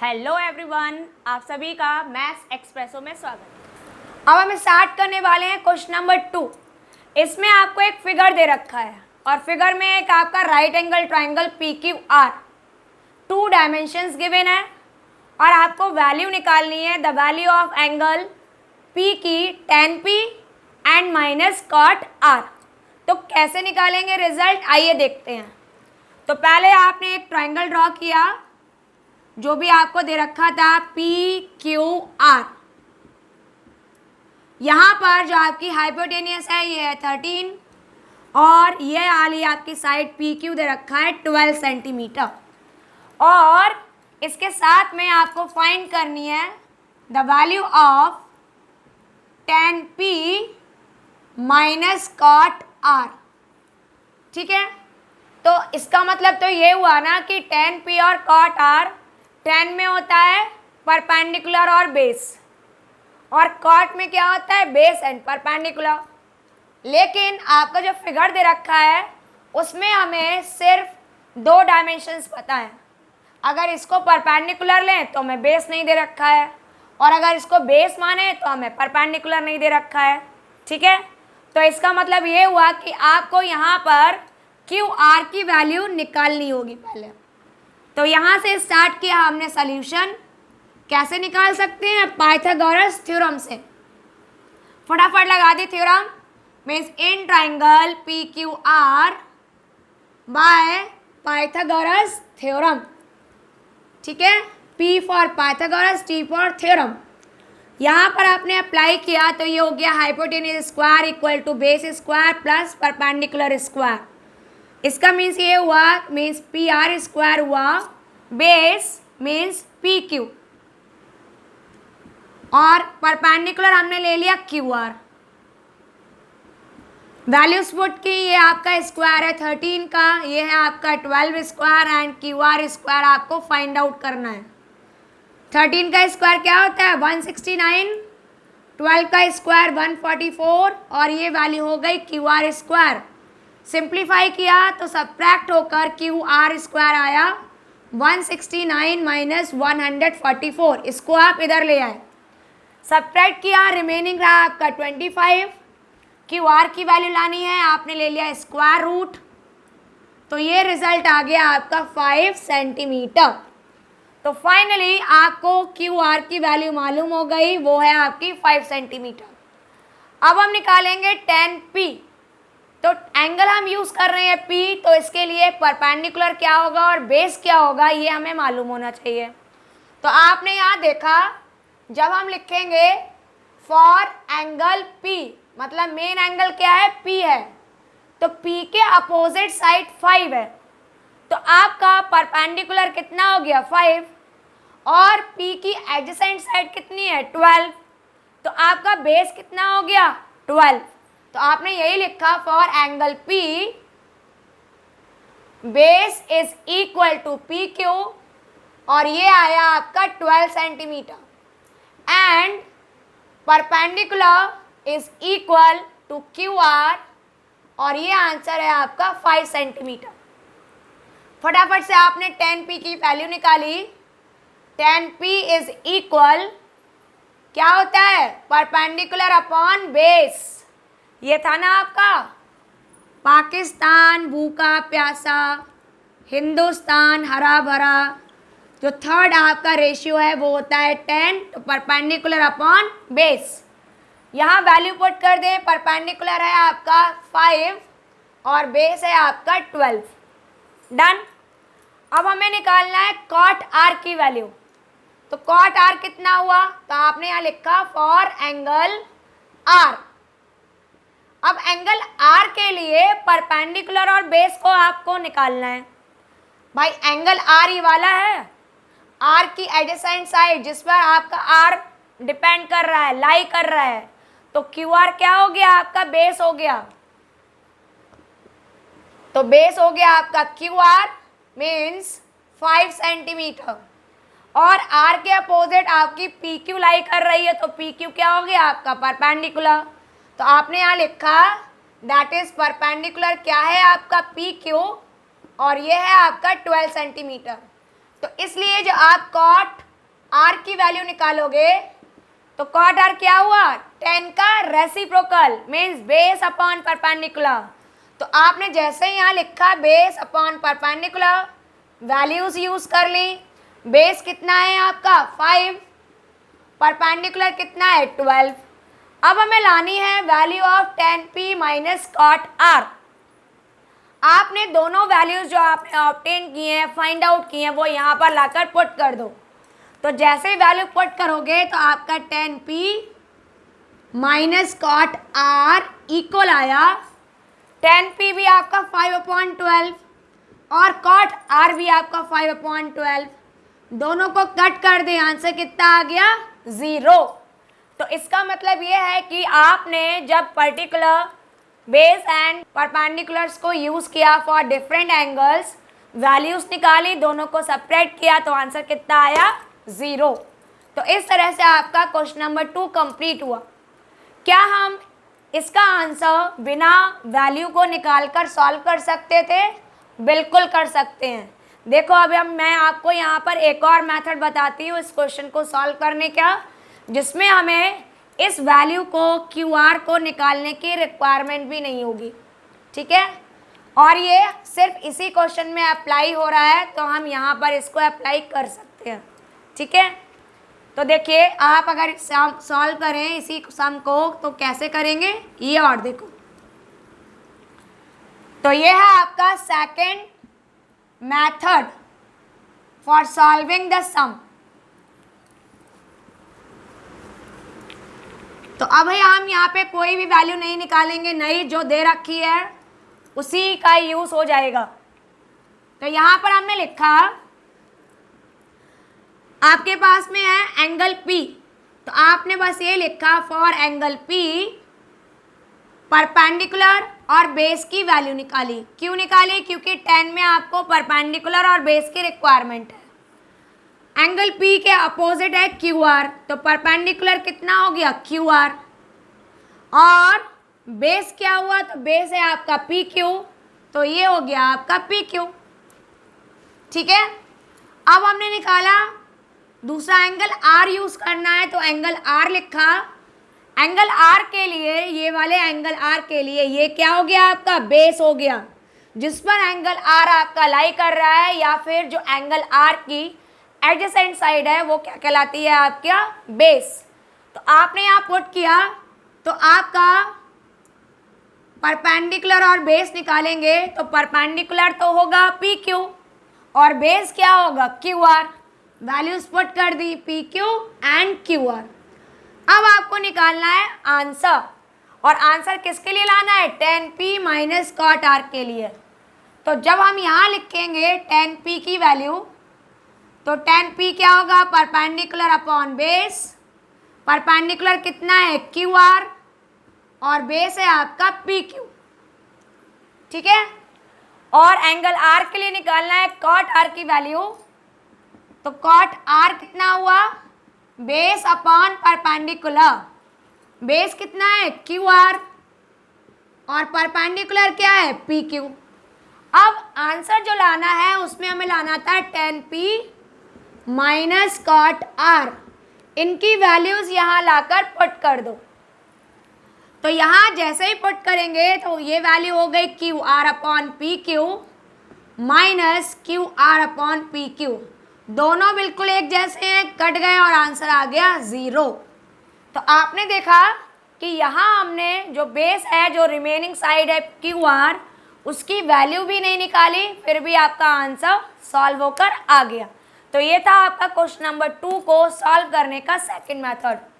Hello everyone, आप सभी का मैथ्स एक्सप्रेसो में स्वागत। अब हम स्टार्ट करने वाले हैं क्वेश्चन नंबर 2। इसमें आपको एक फिगर दे रखा है और फिगर में एक आपका right angle triangle P Q R 2 dimensions given है और आपको वैल्यू निकालनी है। The value of angle P की tan p and minus cot R. तो कैसे निकालेंगे रिजल्ट, आइए देखते हैं। तो पहले आपने एक ट्राइंगल ड्रॉ किया जो भी आपको दे रखा था पी क्यू आर। यहाँ पर जो आपकी हाइपोटेनियस है ये है 13 और ये वाली आपकी साइड पी क्यू दे रखा है 12 सेंटीमीटर। और इसके साथ में आपको फाइंड करनी है the value of tan p minus cot R. ठीक है, तो इसका मतलब तो ये हुआ ना कि tan p और कॉट आर, tan में होता है परपेंडिकुलर और बेस, और कॉट में क्या होता है बेस एंड परपेंडिकुलर। लेकिन आपका जो फिगर दे रखा है उसमें हमें सिर्फ 2 डायमेंशंस पता है। अगर इसको परपेंडिकुलर लें तो हमें बेस नहीं दे रखा है, और अगर इसको बेस माने तो हमें परपेंडिकुलर नहीं दे रखा है। ठीक है, तो इसका मतलब ये हुआ कि आपको यहाँ पर क्यू आर की वैल्यू निकालनी होगी पहले। तो यहाँ से स्टार्ट किया हमने सॉल्यूशन। कैसे निकाल सकते हैं? पाइथागोरस थ्योरम से। फटाफट लगा दी theorem. Means in triangle P Q R by Pythagoras theorem. ठीक है, P for Pythagoras, T for theorem. यहाँ पर आपने अप्लाई किया तो ये हो गया hypotenuse square equal to base square plus perpendicular square. इसका मीन्स ये हुआ, मीन्स पी आर स्क्वायर हुआ, बेस मीन्स पी क्यू, और परपेंडिकुलर हमने ले लिया क्यू आर। वैल्यूज पुट की, ये आपका स्क्वायर है 13 का, ये है आपका 12 square and Q R square आपको फाइंड आउट करना है। 13 का स्क्वायर क्या होता है 169, 12 का स्क्वायर 144 और ये वैल्यू हो गई क्यू आर स्क्वायर। सिंप्लीफाई किया तो सब्ट्रैक्ट होकर क्यू आर स्क्वायर आया 169 माइनस 144। इसको आप इधर ले आए, सब्ट्रैक्ट किया, रिमेनिंग रहा आपका 25। क्यू आर की वैल्यू लानी है, आपने ले लिया स्क्वायर रूट, तो ये रिजल्ट आ गया आपका 5 सेंटीमीटर। तो फाइनली आपको क्यू आर की वैल्यू मालूम हो गई, वो है आपकी 5 सेंटीमीटर। अब हम निकालेंगे tan p। तो एंगल हम यूज़ कर रहे हैं P, तो इसके लिए परपेंडिकुलर क्या होगा और बेस क्या होगा ये हमें मालूम होना चाहिए। तो आपने यहाँ देखा, जब हम लिखेंगे फॉर एंगल P, मतलब मेन एंगल क्या है P है, तो P के अपोजिट साइड 5 है, तो आपका परपेंडिकुलर कितना हो गया 5, और P की एडजेसेंट साइड कितनी है 12, तो आपका बेस कितना हो गया 12। तो आपने यही लिखा for angle P base is equal to P Q, और ये आया आपका 12 centimeter and perpendicular is equal to Q R, और ये आंसर है आपका 5 सेंटीमीटर। फटाफट से आपने tan p की वैल्यू निकाली। tan p इज इक्वल क्या होता है परपेंडिकुलर अपॉन बेस। ये था ना आपका पाकिस्तान भूखा प्यासा, हिंदुस्तान हरा भरा, जो थर्ड आपका रेशियो है वो होता है 10, तो परपेंडिकुलर अपॉन बेस। यहाँ वैल्यू पुट कर दें, परपेंडिकुलर है आपका 5 और बेस है आपका 12। डन। अब हमें निकालना है कॉट आर की वैल्यू। तो कॉट आर कितना हुआ, तो आपने यहाँ लिखा फॉर एंगल आर। अब एंगल आर के लिए परपेंडिकुलर और बेस को आपको निकालना है। भाई एंगल आर ये वाला है, आर की एडजेसेंट साइड जिस पर आपका आर डिपेंड कर रहा है, लाई कर रहा है, तो क्यू आर क्या हो गया आपका बेस हो गया। तो बेस हो गया आपका क्यू आर मीन्स 5 सेंटीमीटर, और आर के अपोजिट आपकी पी क्यू लाई कर रही है, तो पी क्यू क्या हो गया आपका परपेंडिकुलर। तो आपने यहाँ लिखा दैट इज परपेंडिकुलर क्या है आपका पी क्यू, और ये है आपका 12 सेंटीमीटर। तो इसलिए जो आप कॉट आर की वैल्यू निकालोगे तो कॉट आर क्या हुआ, 10 का reciprocal means base upon perpendicular. तो आपने जैसे ही यहाँ लिखा base upon perpendicular, values use कर ली। बेस कितना है आपका 5, परपेंडिकुलर कितना है 12। अब हमें लानी है value of 10p minus cot R. आपने दोनों वैल्यूज जो आपने ऑब्टेन किए हैं, फाइंड आउट किए हैं, वो यहाँ पर लाकर पुट कर दो। तो जैसे ही वैल्यू पुट करोगे तो आपका 10p minus cot are equal आया 10p भी आपका 5/12 और कॉट आर भी आपका 5/12। दोनों को कट कर दे, आंसर कितना आ गया 0। तो इसका मतलब ये है कि आपने जब पर्टिकुलर बेस एंड परपेंडिकुलर्स को यूज किया फॉर डिफरेंट एंगल्स, वैल्यूज निकाली, दोनों को सेपरेट किया तो आंसर कितना आया 0। तो इस तरह से आपका क्वेश्चन नंबर 2 कंप्लीट हुआ। क्या हम इसका आंसर बिना वैल्यू को निकालकर सॉल्व कर सकते थे? बिल्कुल कर सकते हैं। देखो अभी मैं आपको यहाँ पर एक और मेथड बताती हूँ इस क्वेश्चन को सॉल्व करने का, जिसमें हमें इस वैल्यू को QR को निकालने की रिक्वायरमेंट भी नहीं होगी, ठीक है। और ये सिर्फ इसी क्वेश्चन में अप्लाई हो रहा है, तो हम यहाँ पर इसको अप्लाई कर सकते हैं, ठीक है। तो देखिए आप अगर सॉल्व करें इसी सम को तो कैसे करेंगे ये, और देखो तो ये है आपका second method for solving the sum. तो अब हम यहाँ पे कोई भी वैल्यू नहीं निकालेंगे, नई जो दे रखी है उसी का यूज हो जाएगा। तो यहाँ पर हमने लिखा आपके पास में है एंगल P, तो आपने बस ये लिखा फॉर एंगल P परपेंडिकुलर और बेस की वैल्यू निकाली। क्यों निकाली? क्योंकि 10 में आपको परपेंडिकुलर और बेस की रिक्वायरमेंट है। एंगल P के अपोजिट है QR, तो परपेंडिकुलर कितना हो गया QR, और बेस क्या हुआ, तो बेस है आपका PQ, तो ये हो गया आपका PQ, ठीक है। अब हमने निकाला दूसरा एंगल R यूज करना है, तो एंगल R लिखा। एंगल R के लिए, ये वाले एंगल R के लिए ये क्या हो गया आपका बेस हो गया, जिस पर एंगल R आपका लाई कर रहा है, या फिर जो एंगल R की एडजेसेंट साइड है वो क्या कहलाती है आपका बेस। तो आपने यहाँ पुट किया तो आपका परपेंडिकुलर और बेस निकालेंगे, तो परपेंडिकुलर तो होगा PQ और बेस क्या होगा QR। वैल्यूज पुट कर दी PQ एंड QR। अब आपको निकालना है आंसर, और आंसर किसके लिए लाना है 10p माइनस कॉट आर के लिए। तो जब हम यहाँ लिखेंगे 10p की वैल्यू, तो 10p क्या होगा परपेंडिकुलर अपॉन बेस। परपेंडिकुलर कितना है QR और बेस है आपका PQ, ठीक है। और एंगल R के लिए निकालना है कॉट R की वैल्यू, तो कॉट R कितना हुआ बेस अपॉन परपेंडिकुलर। बेस कितना है QR और परपेंडिकुलर क्या है PQ। अब आंसर जो लाना है उसमें हमें लाना था 10p माइनस कॉट R। इनकी वैल्यूज यहाँ लाकर पुट कर दो। तो यहाँ जैसे ही पुट करेंगे तो ये वैल्यू हो गई QR upon PQ minus QR upon PQ। दोनों बिल्कुल एक जैसे हैं, कट गए और आंसर आ गया 0। तो आपने देखा कि यहाँ हमने जो बेस है, जो रिमेनिंग साइड है QR, उसकी वैल्यू भी नहीं निकाली, फिर भी आपका आंसर सॉल्व होकर आ गया। तो ये था आपका क्वेश्चन नंबर 2 को सॉल्व करने का सेकंड मेथड।